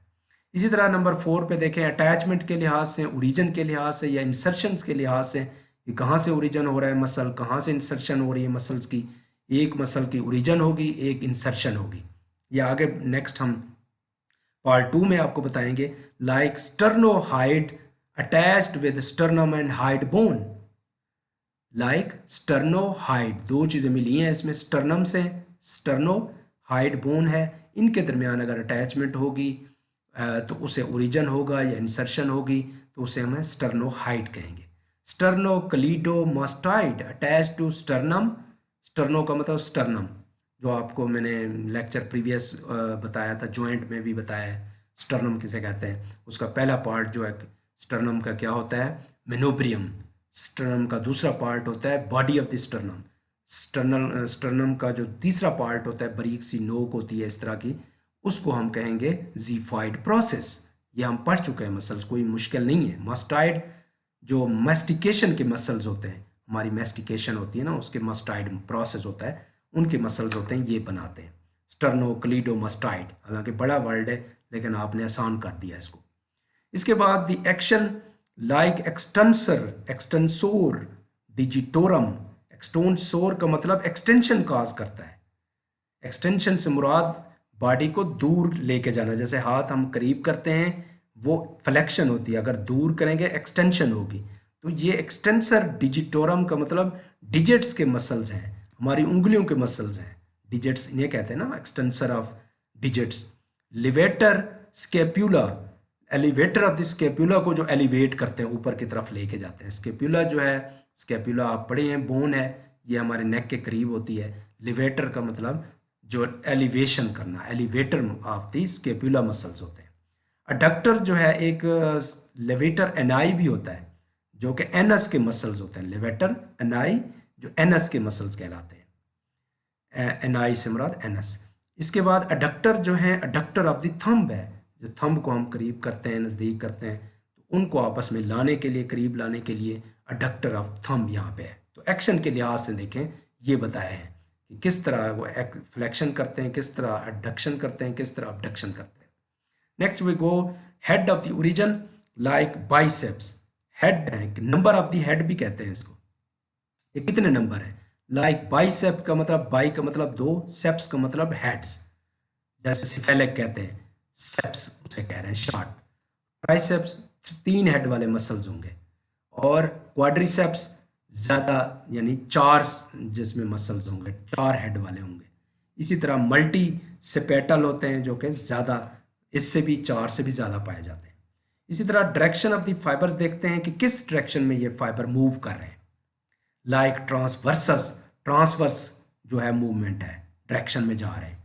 Speaker 1: इसी तरह नंबर 4 पे देखें, अटैचमेंट के लिहाज से, ओरिजिन के लिहाज से, या इंसर्शंस के लिहाज से, कि कहाँ से ओरिजिन हो रहा है मसल, कहाँ से इंसर्शन हो रही है मसल्स की। एक मसल की ओरिजिन होगी, एक इंसर्शन होगी। या आगे नेक्स्ट हम पार्ट 2 में आपको बताएंगे। Like sternohyoid attached with sternum and hyoid bone, like sternohyoid, 2 चीज़ें मिली हैं इसमें स्टर्नम से, स्टर्नोहाइड बोन है, इनके दरमियान अगर अटैचमेंट होगी तो उसे ओरिजिन होगा, या इंसर्शन होगी तो उसे हम स्टर्नोहाइड कहेंगे। स्टर्नोक्लीडोमास्टाइड अटैच टू स्टर्नम, स्टर्नो का मतलब स्टर्नम, जो आपको मैंने लेक्चर प्रीवियस बताया था, जॉइंट में भी बताया है स्टर्नम किसे कहते हैं। उसका पहला पार्ट जो है स्टर्नम का क्या होता है, मेनोब्रियम। स्टर्नम का दूसरा पार्ट होता है body of the sternum. Sternum का जो तीसरा पार्ट होता है, बारीक सी नोक होती है इस तरह की, उसको हम कहेंगे जीफाइड प्रोसेस। ये हम पढ़ चुके हैं मसल्स, कोई मुश्किल नहीं है। मास्टाइड जो मैस्टिकेशन के मसल्स होते हैं, हमारी मैस्टिकेशन होती है ना, उसके मास्टाइड प्रोसेस होता है, उनके मसल्स होते हैं, ये बनाते हैं स्टर्नोक्लीडोमास्टाइड। हालांकि बड़ा वर्ड है लेकिन आपने आसान कर दिया इसको। इसके बाद the action like extensor, extensor, digitorum. Extensor का मतलब एक्सटेंशन काज करता है। एक्सटेंशन से मुराद बॉडी को दूर लेके जाना, जैसे हाथ हम करीब करते हैं वो फ्लेक्शन होती है, अगर दूर करेंगे एक्सटेंशन होगी। तो ये एक्सटेंसर डिजिटोरम का मतलब डिजिट्स के मसल्स हैं, हमारी उंगलियों के मसल्स हैं, डिजिट्स इन्हें कहते हैं ना, extensor of digits. Levator scapula, elevator of the scapula को जो एलिवेट करते हैं, ऊपर की तरफ लेके जाते हैं। स्केप्यूला जो है, स्केप्यूला आप पढ़े हैं, बोन है, ये हमारे नेक के करीब होती है। लिवेटर का मतलब जो एलिवेशन करना, एलिवेटर ऑफ द स्केप्यूला मसल्स होते हैं। अडक्टर जो है एक लेवेटर एनाई भी होता है, जो कि एनस के मसल्स होते हैं। लेवेटर एनाई जो एनस के मसल्स कहलाते हैं, एनाई से मुराद एनस। इसके बाद अडक्टर जो है, अडक्टर ऑफ द थंब है, जो थंब को हम करीब करते हैं, नज़दीक करते हैं, तो उनको आपस में लाने के लिए, करीब लाने के लिए अडक्टर ऑफ थंब यहाँ पे है। तो एक्शन के लिहाज से देखें, ये बताया है कि किस तरह वो फ्लेक्शन करते हैं, किस तरह अडक्शन करते हैं, किस तरह अबडक्शन करते हैं। Next we go head of the origin like biceps. Head है, नंबर ऑफ द हेड भी कहते हैं इसको, ये कितने नंबर है। लाइक बाइसेप का मतलब, बाई का मतलब 2, सेप्स का मतलब हेड्स, जैसे सिफेलिक कहते हैं, सेप्स उसे कह रहे हैं शॉर्ट। ट्राइसेप्स 3 हेड वाले मसल्स होंगे, और क्वाड्रिसेप्स ज़्यादा यानी 4 जिसमें मसल्स होंगे, 4 हेड वाले होंगे। इसी तरह मल्टी सेपेटल होते हैं जो कि ज़्यादा, इससे भी 4 से भी ज़्यादा पाए जाते हैं। इसी तरह डायरेक्शन ऑफ द फाइबर्स देखते हैं कि किस डायरेक्शन में ये फाइबर मूव कर रहे हैं। लाइक ट्रांसवर्स जो है मूवमेंट है, डायरेक्शन में जा रहे हैं।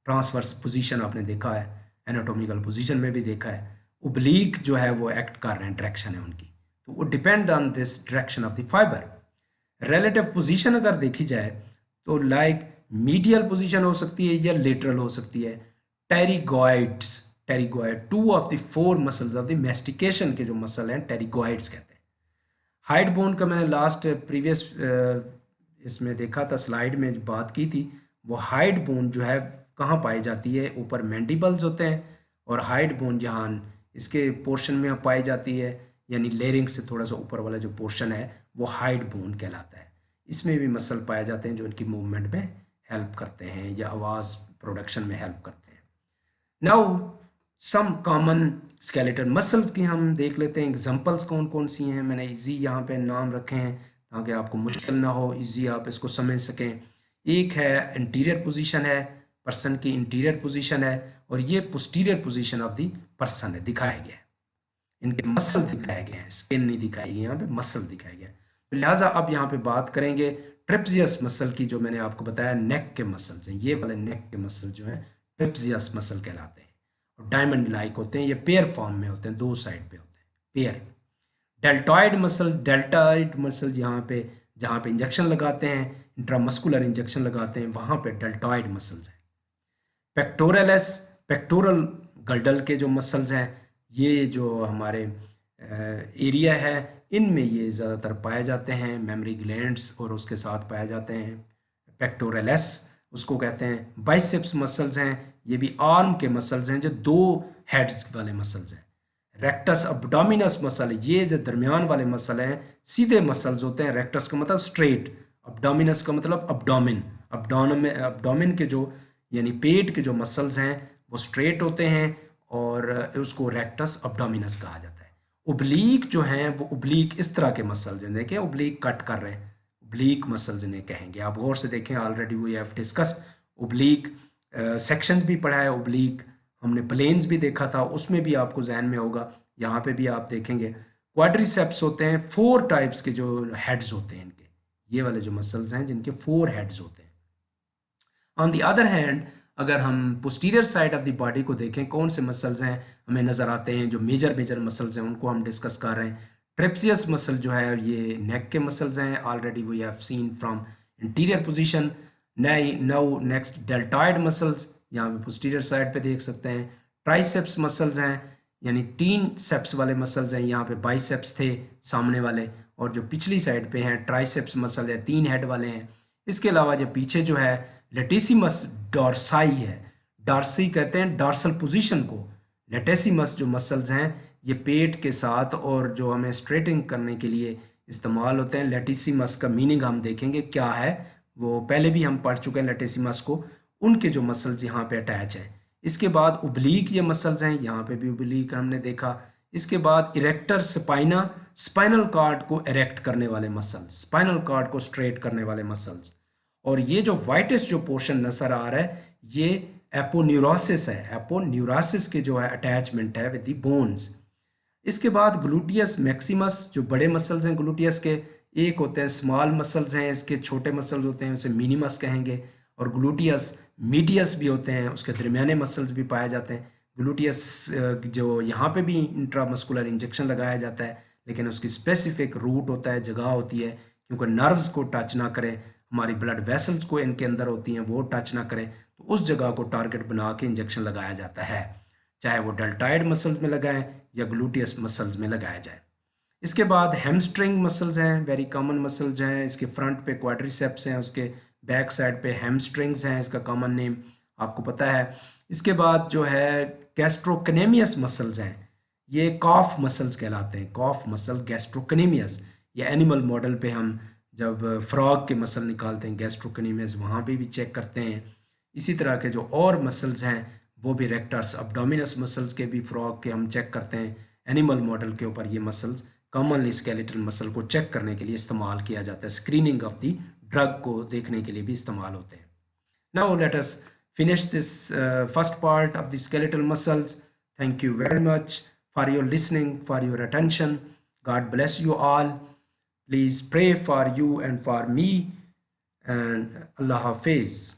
Speaker 1: ट्रांसवर्स पोजीशन आपने देखा है, एनाटॉमिकल पोजीशन में भी देखा है। ओब्लीक जो है वो एक्ट कर रहे हैं, डायरेक्शन है उनकी, तो वो depend on this direction of the fibre. Relative position अगर देखी जाए तो लाइक मीडियल पोजीशन हो सकती है या लेटरल हो सकती है। Pterygoid 2 of the 4 muscles of the mastication के जो मसल हैं टेरिगॉइड्स कहते हैं। हाइड बोन का मैंने लास्ट प्रीवियस इसमें देखा था, स्लाइड में बात की थी। वो हाइड बोन जो है कहाँ पाई जाती है, ऊपर मैंडिबल्स होते हैं, और हाइड बोन जहाँ इसके पोर्शन में पाई जाती है, यानी लेरिंग से थोड़ा सा ऊपर वाला जो पोर्शन है वो हाइड बोन कहलाता है। इसमें भी मसल पाए जाते हैं जो इनकी मूवमेंट में हेल्प करते हैं या आवाज़ प्रोडक्शन में हेल्प करते हैं। Now some common skeletal muscles की हम देख लेते हैं। एग्जांपल्स कौन कौन सी हैं, मैंने इजी यहाँ पे नाम रखे हैं ताकि आपको मुश्किल ना हो, इजी आप इसको समझ सकें। एक है इंटीरियर पोजीशन है, पर्सन की इंटीरियर पोजीशन है, और ये posterior position of the person है, दिखाया गया है। इनके मसल दिखाए गए हैं, स्किन नहीं दिखाई गई, यहाँ पे मसल दिखाए गए हैं। तो लिहाजा अब यहाँ पे बात करेंगे ट्रिप्सियस मसल की, जो मैंने आपको बताया नेक के मसल्स हैं। ये वाले नेक के मसल जो हैं ट्रिप्सियस मसल कहलाते हैं, और डायमंड लाइक होते हैं। ये पेयर फॉर्म में होते हैं, 2 साइड पे होते हैं, पेयर। डेल्टॉइड मसल यहाँ पे जहाँ पे इंजेक्शन लगाते हैं, इंट्रामस्कुलर इंजेक्शन लगाते हैं, वहाँ पे डेल्टॉइड मसल्स हैं। पेक्टोरल गल्डल के जो मसल्स हैं, ये जो हमारे एरिया है, इनमें ये ज़्यादातर पाए जाते हैं, मेमोरी ग्लैंड्स और उसके साथ पाए जाते हैं। पेक्टोरलेस उसको कहते हैं। बाइसेप्स मसल्स हैं, ये भी आर्म के मसल्स हैं जो 2 हेड्स वाले मसल्स हैं। रेक्टस अब्डोमिनस मसल, ये जो दरमियान वाले मसल हैं सीधे मसल्स होते हैं। रेक्टस का मतलब स्ट्रेट, अब्डोमिनस का मतलब अब्डोमिन। अब्डोमिन के जो यानी पेट के जो मसल्स हैं वो स्ट्रेट होते हैं, और उसको रेक्टस अब्डोमिनस कहा जाता है। ओब्लीक जो हैं वो ओब्लीक इस तरह के मसल्स हैं, देखिए ओब्लीक कट कर रहे हैं, ओब्लीक मसल्स इन्हें कहेंगे। आप गौर से देखें, already we have discussed oblique sections भी पढ़ा है, ओब्लीक हमने प्लेन्स भी देखा था, उसमें भी आपको जहन में होगा। यहाँ पे भी आप देखेंगे क्वाड्रिसेप्स होते हैं, 4 टाइप्स के जो हेड्स होते हैं इनके, ये वाले जो मसल्स हैं जिनके 4 हेड्स होते हैं। ऑन द अदर हैंड अगर हम posterior side of the body को देखें, कौन से मसल्स हैं हमें नज़र आते हैं, जो मेजर मसल्स हैं उनको हम डिस्कस कर रहे हैं। ट्रेप्सियस मसल जो है ये नेक के मसल्स हैं, already we have seen from interior position. Now next deltoid muscles, यहाँ पे पोस्टीरियर साइड पे देख सकते हैं। ट्राइसेप्स मसल्स हैं, यानी 3 सेप्स वाले मसल्स हैं। यहाँ पे बाइसेप्स थे सामने वाले, और जो पिछली साइड पे हैं ट्राइसेप्स मसल है, 3 हेड वाले हैं। इसके अलावा जो पीछे जो है लेटेसिमस डॉर्साई है, डॉर्सी कहते हैं डॉर्सल पोजीशन को। लेटेसिमस जो मसल्स हैं ये पेट के साथ और जो हमें स्ट्रेटिंग करने के लिए इस्तेमाल होते हैं। लेटेसिमस का मीनिंग हम देखेंगे क्या है, वो पहले भी हम पढ़ चुके हैं लेटेसिमस को। उनके जो मसल्स यहाँ पे अटैच हैं। इसके बाद उब्लीक ये मसल्स हैं, यहाँ पे भी उब्लीक हमने देखा। इसके बाद इरेक्टर स्पाइना, स्पाइनल कॉर्ड को इरेक्ट करने वाले मसल्स, स्पाइनल कॉर्ड को स्ट्रेट करने वाले मसल्स। और ये जो वाइटेस्ट जो पोर्शन नजर आ रहा है ये एपोन्यूरोसिस है, एपोन्यूरोसिस के जो है अटैचमेंट है विद द बोन्स। इसके बाद ग्लूटियस मैक्सिमस, जो बड़े मसल्स हैं ग्लूटियस के, एक होते हैं स्मॉल मसल्स हैं, इसके छोटे मसल्स होते हैं, उसे मिनिमस कहेंगे। और ग्लूटियस मीडियस भी होते हैं, उसके दरमियाने मसल्स भी पाए जाते हैं। ग्लूटियस जो यहाँ पे भी इंट्रामस्कुलर इंजेक्शन लगाया जाता है, लेकिन उसकी स्पेसिफिक रूट होता है, जगह होती है, क्योंकि नर्व्स को टच ना करें, हमारी ब्लड वेसल्स को इनके अंदर होती हैं वो टच ना करें, तो उस जगह को टारगेट बना के इंजेक्शन लगाया जाता है, चाहे वो डेल्टॉइड मसल्स में लगाएं या ग्लूटियस मसल्स में लगाया जाए। इसके बाद हैमस्ट्रिंग मसल्स हैं, वेरी कॉमन मसल्स हैं। इसके फ्रंट पे क्वाड्रिसेप्स हैं, उसके बैक साइड पे हैमस्ट्रिंग्स हैं, इसका कॉमन नेम आपको पता है। इसके बाद जो है गैस्ट्रोकनेमियस मसल्स हैं, ये कॉफ मसल्स कहलाते हैं, कॉफ मसल गैस्ट्रोकनेमियस। ये एनिमल मॉडल पे हम जब फ्रॉग के मसल निकालते हैं गैस्ट्रोकनेमियस, वहाँ पे भी चेक करते हैं। इसी तरह के जो और मसल्स हैं वो भी रेक्टर्स अब्डोमिनस मसल्स के भी फ्रॉग के हम चेक करते हैं, एनिमल मॉडल के ऊपर ये मसल्स कॉमनली स्केलेटल मसल को चेक करने के लिए इस्तेमाल किया जाता है, स्क्रीनिंग ऑफ द ड्रग को देखने के लिए भी इस्तेमाल होते हैं. Now let us finish this first part of the skeletal muscles. Thank you very much for your listening, for your attention. God bless you all. Please pray for you and for me, and Allah Hafiz.